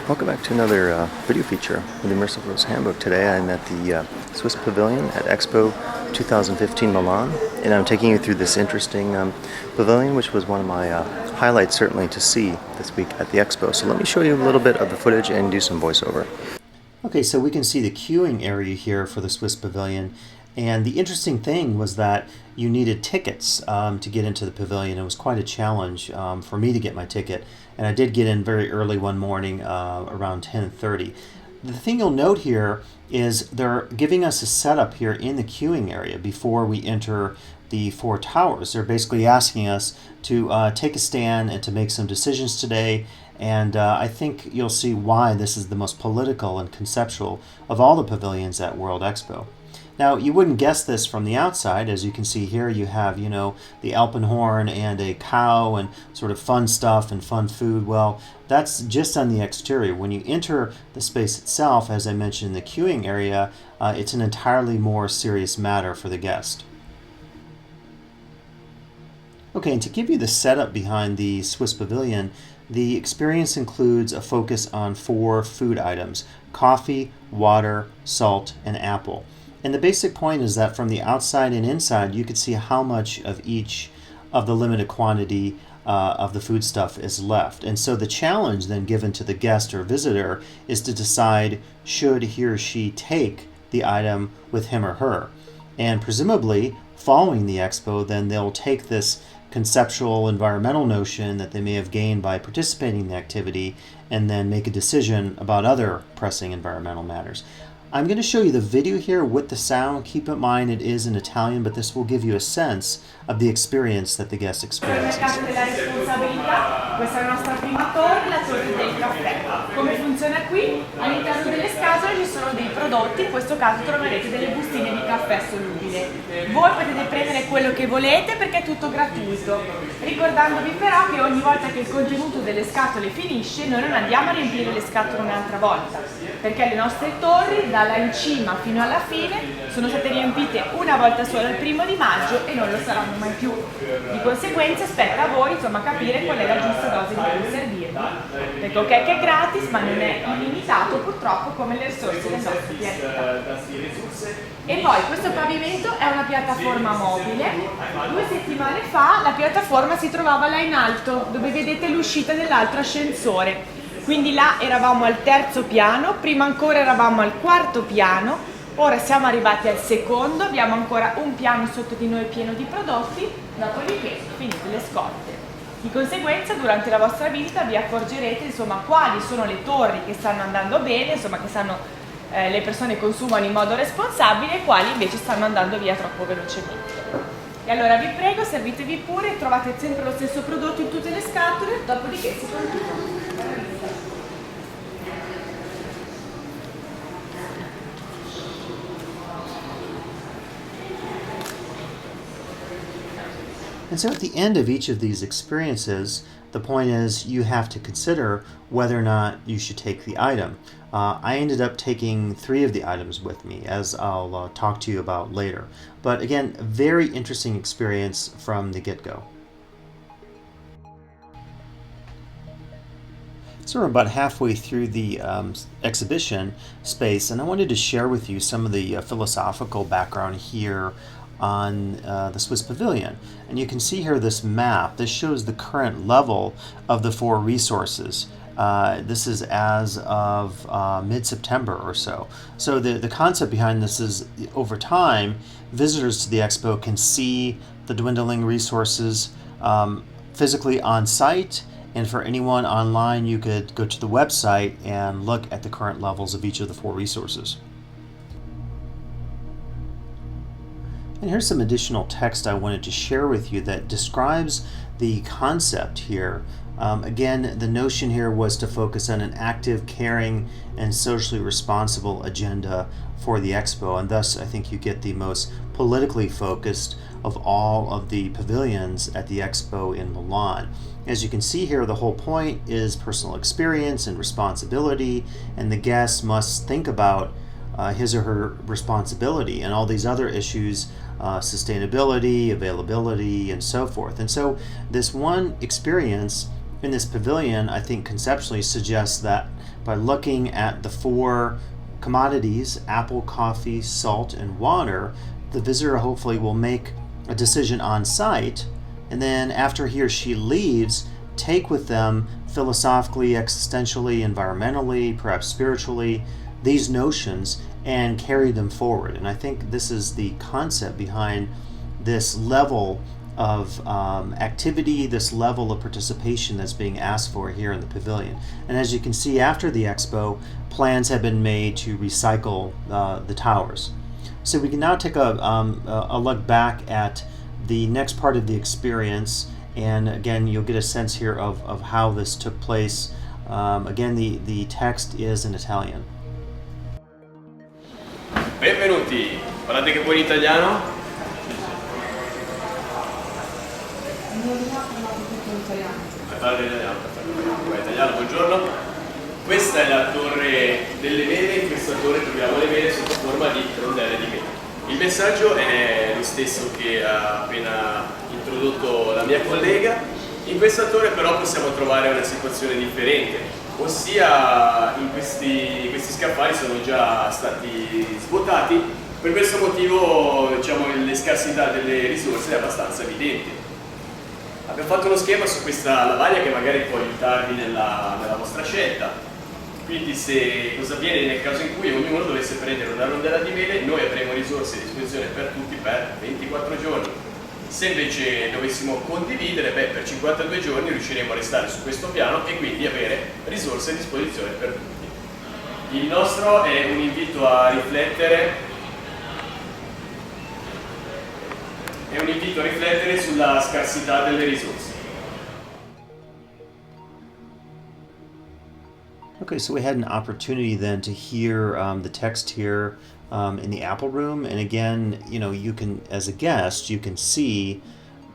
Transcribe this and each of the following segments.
Welcome back to another video feature with the Immersive Rose Handbook. Today I'm at the Swiss Pavilion at Expo 2015 Milan, and I'm taking you through this interesting pavilion, which was one of my highlights certainly to see this week at the Expo. So let me show you a little bit of the footage and do some voiceover. Okay, so we can see the queuing area here for the Swiss Pavilion, and the interesting thing was that you needed tickets to get into the pavilion. It was quite a challenge for me to get my ticket, and I did get in very early one morning around 10:30. The thing you'll note here is they're giving us a setup here in the queuing area before we enter the four towers. They're basically asking us to take a stand and to make some decisions today, and I think you'll see why this is the most political and conceptual of all the pavilions at World Expo. Now, you wouldn't guess this from the outside. As you can see here, you have, the Alpenhorn and a cow and sort of fun stuff and fun food. Well, that's just on the exterior. When you enter the space itself, as I mentioned in the queuing area, it's an entirely more serious matter for the guest. Okay, and to give you the setup behind the Swiss Pavilion, the experience includes a focus on 4 food items: coffee, water, salt, and apple. And the basic point is that from the outside and inside, you could see how much of each of the limited quantity of the food stuff is left. And so the challenge then given to the guest or visitor is to decide should he or she take the item with him or her. And presumably, following the expo, then they'll take this conceptual environmental notion that they may have gained by participating in the activity and then make a decision about other pressing environmental matters. I'm going to show you the video here with the sound. Keep in mind it is in Italian, but this will give you a sense of the experience that the guest experiences. Questa è la nostra prima torre, la torre del caffè. Come funziona qui? All'interno delle scatole ci sono dei prodotti, in questo caso troverete delle bustine di caffè solubile. Voi potete prendere quello che volete perché è tutto gratuito, ricordandovi però che ogni volta che il contenuto delle scatole finisce noi non andiamo a riempire le scatole un'altra volta, perché le nostre torri dalla in cima fino alla fine sono state riempite una volta sola il 1° di maggio e non lo saranno mai più. Di conseguenza spetta a voi capire qual è la giusta dose di cui servirvi, perché ok che è gratis ma non è illimitato purtroppo come le risorse del nostro pianeta. E poi questo pavimento è una piattaforma mobile. 2 settimane fa la piattaforma si trovava là in alto, dove vedete l'uscita dell'altro ascensore. Quindi là eravamo al 3° piano, prima ancora eravamo al 4° piano, ora siamo arrivati al 2°, abbiamo ancora un piano sotto di noi pieno di prodotti, dopodiché finite le scorte. Di conseguenza durante la vostra visita vi accorgerete quali sono le torri che stanno andando bene, che le persone consumano in modo responsabile e quali invece stanno andando via troppo velocemente. E allora vi prego, servitevi pure, trovate sempre lo stesso prodotto in tutte le scatole, dopodiché si continua. And so at the end of each of these experiences, the point is you have to consider whether or not you should take the item. I ended up taking 3 of the items with me, as I'll talk to you about later. But again, a very interesting experience from the get-go. So we're about halfway through the exhibition space, and I wanted to share with you some of the philosophical background here on the Swiss Pavilion. And you can see here this map. This shows the current level of the 4 resources. This is as of mid-September or so. So the concept behind this is over time, visitors to the expo can see the dwindling resources physically on site, and for anyone online, you could go to the website and look at the current levels of each of the 4 resources. And here's some additional text I wanted to share with you that describes the concept here. Again, the notion here was to focus on an active, caring, and socially responsible agenda for the expo, and thus I think you get the most politically focused of all of the pavilions at the expo in Milan. As you can see here, the whole point is personal experience and responsibility, and the guest must think about his or her responsibility and all these other issues, sustainability, availability, and so forth. And so this one experience in this pavilion, I think conceptually suggests that by looking at the four commodities, apple, coffee, salt, and water, the visitor hopefully will make a decision on site, and then after he or she leaves, take with them philosophically, existentially, environmentally, perhaps spiritually, these notions and carry them forward. And I think this is the concept behind this level of activity, this level of participation that's being asked for here in the pavilion. And as you can see, after the expo, plans have been made to recycle the towers. So we can now take a look back at the next part of the experience, and again you'll get a sense here of how this took place. Again, the text is in Italian. Benvenuti, parlate che buon italiano? Parlate italiano, buon italiano, buongiorno. Questa è la torre delle mele, in questa torre troviamo le mele sotto forma di rondelle di mele. Il messaggio è lo stesso che ha appena introdotto la mia collega. In questa torre però possiamo trovare una situazione differente, ossia questi scaffali sono già stati svuotati. Per questo motivo, diciamo, la scarsità delle risorse è abbastanza evidente. Abbiamo fatto uno schema su questa lavagna che magari può aiutarvi nella vostra scelta. Quindi cosa avviene nel caso in cui ognuno dovesse prendere una rondella di mele, noi avremo risorse a disposizione per tutti per 24 giorni. Se invece dovessimo condividere, per 52 giorni riusciremo a restare su questo piano e quindi avere risorse a disposizione per tutti. Il nostro è un invito a riflettere. È un invito a riflettere sulla scarsità delle risorse. Okay, so we had an opportunity then to hear the text here in the Apple room, and again, you can, as a guest, you can see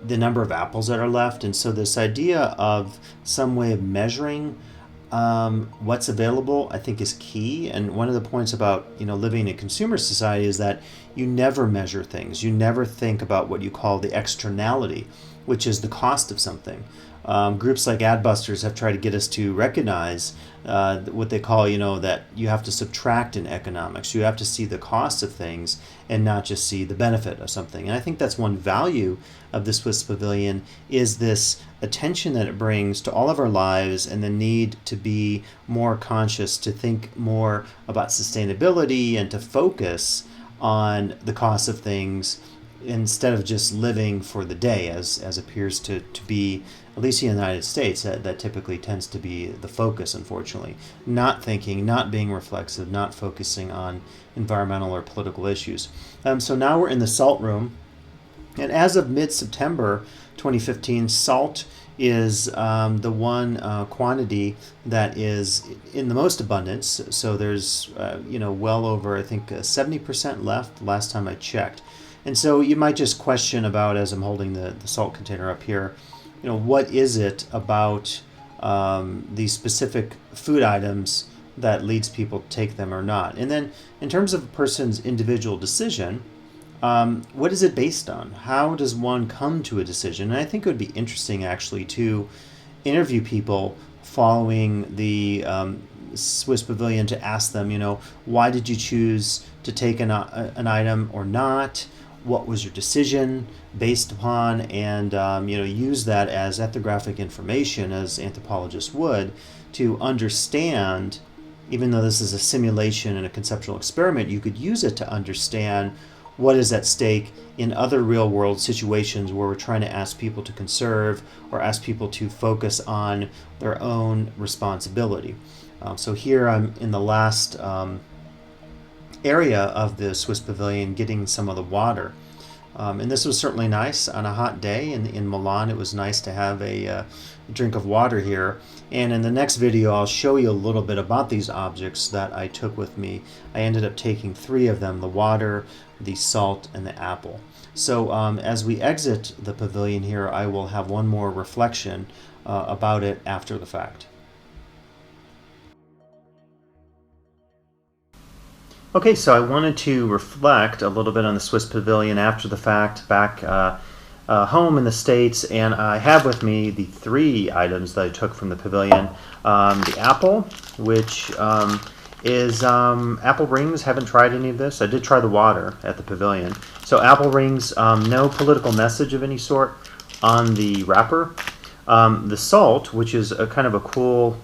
the number of apples that are left, and so this idea of some way of measuring what's available, I think, is key. And one of the points about living in a consumer society is that you never measure things. You never think about what you call the externality, which is the cost of something. Groups like Adbusters have tried to get us to recognize what they call, that you have to subtract in economics. You have to see the cost of things and not just see the benefit of something. And I think that's one value of the Swiss Pavilion, is this attention that it brings to all of our lives and the need to be more conscious, to think more about sustainability and to focus on the cost of things instead of just living for the day, as appears to be, at least in the United States, that typically tends to be the focus, unfortunately. Not thinking, not being reflexive, not focusing on environmental or political issues. So now we're in the salt room, and as of mid-September 2015, salt is the one quantity that is in the most abundance. So there's well over, I think, 70% left last time I checked. And so you might just question about, as I'm holding the salt container up here, what is it about these specific food items that leads people to take them or not? And then in terms of a person's individual decision, what is it based on? How does one come to a decision? And I think it would be interesting actually to interview people following the Swiss Pavilion to ask them, why did you choose to take an item or not? What was your decision based upon? And use that as ethnographic information, as anthropologists would, to understand, even though this is a simulation and a conceptual experiment, you could use it to understand what is at stake in other real-world situations where we're trying to ask people to conserve or ask people to focus on their own responsibility. So here I'm in the last area of the Swiss Pavilion getting some of the water. And this was certainly nice on a hot day in Milan. It was nice to have a drink of water here. And in the next video, I'll show you a little bit about these objects that I took with me. I ended up taking 3 of them: the water, the salt, and the apple. So as we exit the pavilion here, I will have one more reflection about it after the fact. Okay, so I wanted to reflect a little bit on the Swiss Pavilion after the fact, back home in the States, and I have with me the 3 items that I took from the pavilion. The apple, which is apple rings. Haven't tried any of this. I did try the water at the pavilion. So apple rings, no political message of any sort on the wrapper. The salt, which is a kind of a cool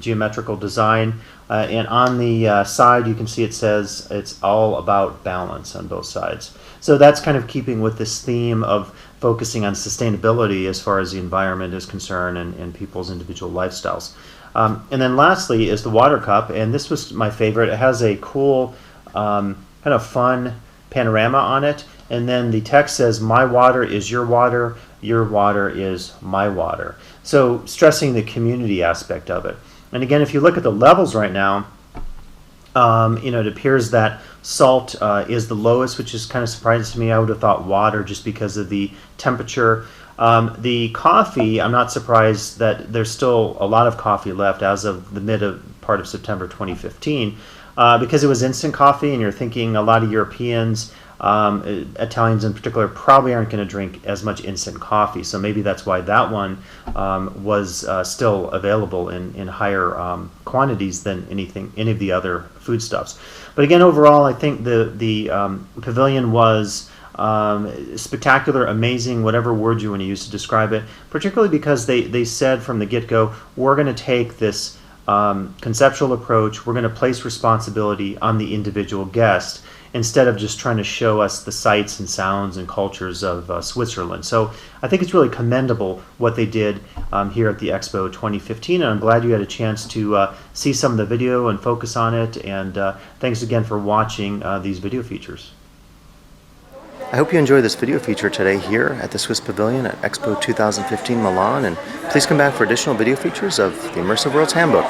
geometrical design, and on the side you can see it says it's all about balance on both sides. So that's kind of keeping with this theme of focusing on sustainability as far as the environment is concerned and people's individual lifestyles. And then lastly is the water cup, and this was my favorite. It has a cool kind of fun panorama on it, and then the text says, "My water is your water is my water." So stressing the community aspect of it. And again, if you look at the levels right now, it appears that salt is the lowest, which is kind of surprising to me. I would have thought water just because of the temperature. The coffee, I'm not surprised that there's still a lot of coffee left as of the part of September 2015, because it was instant coffee, and you're thinking a lot of Europeans, Italians in particular, probably aren't going to drink as much instant coffee. So maybe that's why that one was still available in higher quantities than any of the other foodstuffs. But again, overall, I think the pavilion was spectacular, amazing, whatever word you want to use to describe it, particularly because they said from the get-go, we're going to take this conceptual approach, we're going to place responsibility on the individual guest instead of just trying to show us the sights and sounds and cultures of Switzerland. So I think it's really commendable what they did here at the Expo 2015, and I'm glad you had a chance to see some of the video and focus on it, and thanks again for watching these video features. I hope you enjoyed this video feature today here at the Swiss Pavilion at Expo 2015 Milan, and please come back for additional video features of the Immersive Worlds Handbook.